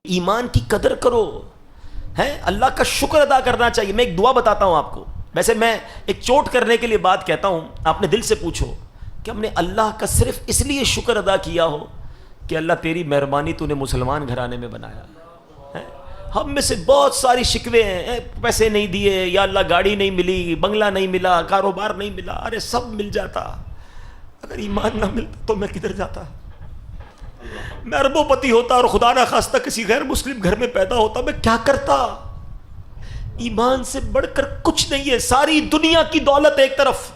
ایمان کی قدر کرو، ہیں اللہ کا شکر ادا کرنا چاہیے. میں ایک دعا بتاتا ہوں آپ کو. ویسے میں ایک چوٹ کرنے کے لیے بات کہتا ہوں، آپ نے دل سے پوچھو کہ ہم نے اللہ کا صرف اس لیے شکر ادا کیا ہو کہ اللہ تیری مہربانی تو نے مسلمان گھرانے میں بنایا. ہم میں سے بہت ساری شکوے ہیں، پیسے نہیں دیے، یا اللہ گاڑی نہیں ملی، بنگلہ نہیں ملا، کاروبار نہیں ملا. ارے سب مل جاتا، اگر ایمان نہ ملتا تو میں کدھر جاتا؟ میں اربوں پتی ہوتا اور خدا نہ خواستہ کسی غیر مسلم گھر میں پیدا ہوتا، میں کیا کرتا؟ ایمان سے بڑھ کر کچھ نہیں ہے. ساری دنیا کی دولت ایک طرف،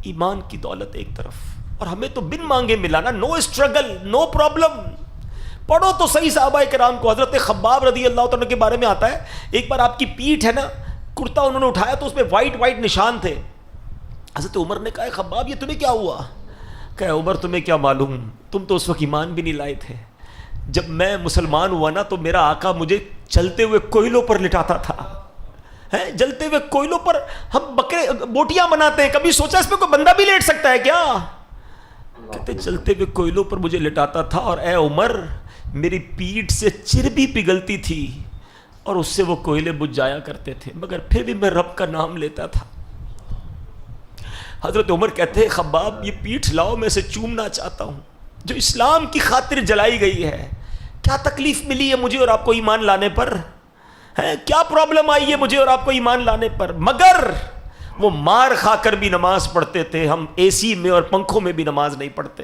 ایمان کی دولت ایک طرف. اور ہمیں تو بن مانگے ملا نا. نو اسٹرگل، نو پرابلم. پڑھو تو صحیح صحابہ کرام کو. حضرت خباب رضی اللہ عنہ کے بارے میں آتا ہے، ایک بار آپ کی پیٹھ ہے نا، کرتا انہوں نے اٹھایا تو اس پہ وائٹ وائٹ نشان تھے. حضرت عمر نے کہا خباب یہ تمہیں کیا ہوا؟ کہ عمر تمہیں کیا معلوم، تم تو اس وقت ایمان بھی نہیں لائے تھے. جب میں مسلمان ہوا نا تو میرا آقا مجھے چلتے ہوئے کوئلوں پر لٹاتا تھا. جلتے ہوئے کوئلوں پر ہم بکرے بوٹیاں بناتے ہیں، کبھی سوچا اس پہ کوئی بندہ بھی لیٹ سکتا ہے کیا؟ کہتے چلتے ہوئے کوئلوں پر مجھے لٹاتا تھا، اور اے عمر میری پیٹھ سے چربی پگھلتی تھی اور اس سے وہ کوئلے بجھ جایا کرتے تھے، مگر پھر بھی میں رب کا نام لیتا تھا. حضرت عمر کہتے ہیں خباب یہ پیٹھ لاؤ، میں اسے چومنا چاہتا ہوں جو اسلام کی خاطر جلائی گئی ہے. کیا تکلیف ملی ہے مجھے اور آپ کو ایمان لانے پر؟ کیا پرابلم آئی ہے مجھے اور آپ کو ایمان لانے پر؟ مگر وہ مار کھا کر بھی نماز پڑھتے تھے. ہم اے سی میں اور پنکھوں میں بھی نماز نہیں پڑھتے.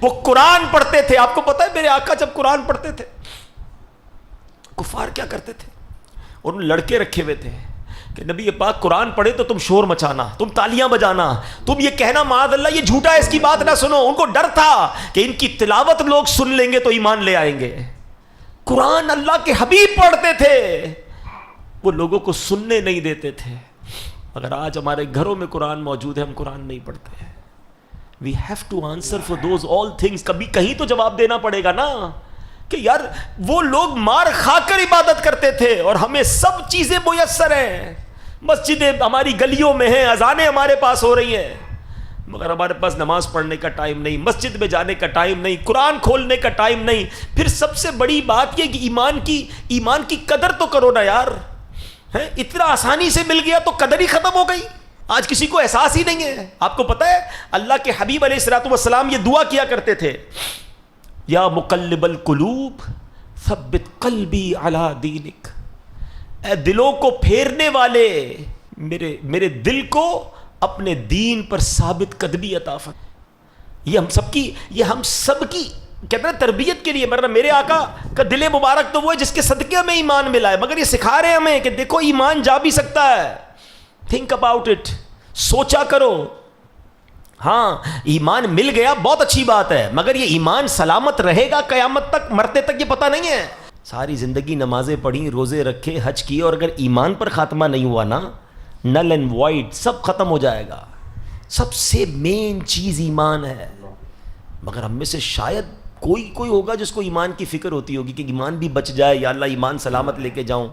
وہ قرآن پڑھتے تھے. آپ کو پتا ہے میرے آقا جب قرآن پڑھتے تھے کفار کیا کرتے تھے؟ اور ان لڑکے رکھے ہوئے تھے کہ نبی پاک قرآن پڑھے تو تم شور مچانا، تم تالیاں بجانا، تم یہ کہنا معاذ اللہ یہ جھوٹا ہے، اس کی بات نہ سنو. ان کو ڈر تھا کہ ان کی تلاوت لوگ سن لیں گے تو ایمان لے آئیں گے. قرآن اللہ کے حبیب پڑھتے تھے، وہ لوگوں کو سننے نہیں دیتے تھے. اگر آج ہمارے گھروں میں قرآن موجود ہے، ہم قرآن نہیں پڑھتے. We have to answer for those all things. کبھی کہیں تو جواب دینا پڑے گا نا کہ یار وہ لوگ مار کھا کر عبادت کرتے تھے اور ہمیں سب چیزیں میسر ہیں. مسجدیں ہماری گلیوں میں ہیں، اذانیں ہمارے پاس ہو رہی ہیں، مگر ہمارے پاس نماز پڑھنے کا ٹائم نہیں، مسجد میں جانے کا ٹائم نہیں، قرآن کھولنے کا ٹائم نہیں. پھر سب سے بڑی بات یہ کہ ایمان کی قدر تو کرو نا یار. اتنا آسانی سے مل گیا تو قدر ہی ختم ہو گئی. آج کسی کو احساس ہی نہیں ہے. آپ کو پتہ ہے اللہ کے حبیب علیہ الصلوۃ والسلام یہ دعا کیا کرتے تھے، یا مقلب القلوب ثبت قلبی علی دینک. اے دلوں کو پھیرنے والے، میرے دل کو اپنے دین پر ثابت قدمی عطا فرما. یہ ہم سب کی کہتے ہیں تربیت کے لیے. میرے آقا کا دل مبارک تو وہ ہے جس کے صدقے ہمیں ایمان ملا ہے، مگر یہ سکھا رہے ہیں ہمیں کہ دیکھو ایمان جا بھی سکتا ہے. تھنک اباؤٹ اٹ، سوچا کرو. ہاں ایمان مل گیا بہت اچھی بات ہے، مگر یہ ایمان سلامت رہے گا قیامت تک، مرتے تک یہ پتہ نہیں ہے. ساری زندگی نمازیں پڑھی، روزے رکھے، حج کیے، اور اگر ایمان پر خاتمہ نہیں ہوا نا، نل اینڈ وائڈ سب ختم ہو جائے گا. سب سے مین چیز ایمان ہے. مگر ہم میں سے شاید کوئی ہوگا جس کو ایمان کی فکر ہوتی ہوگی کہ ایمان بھی بچ جائے، یا اللہ ایمان سلامت لے کے جاؤں.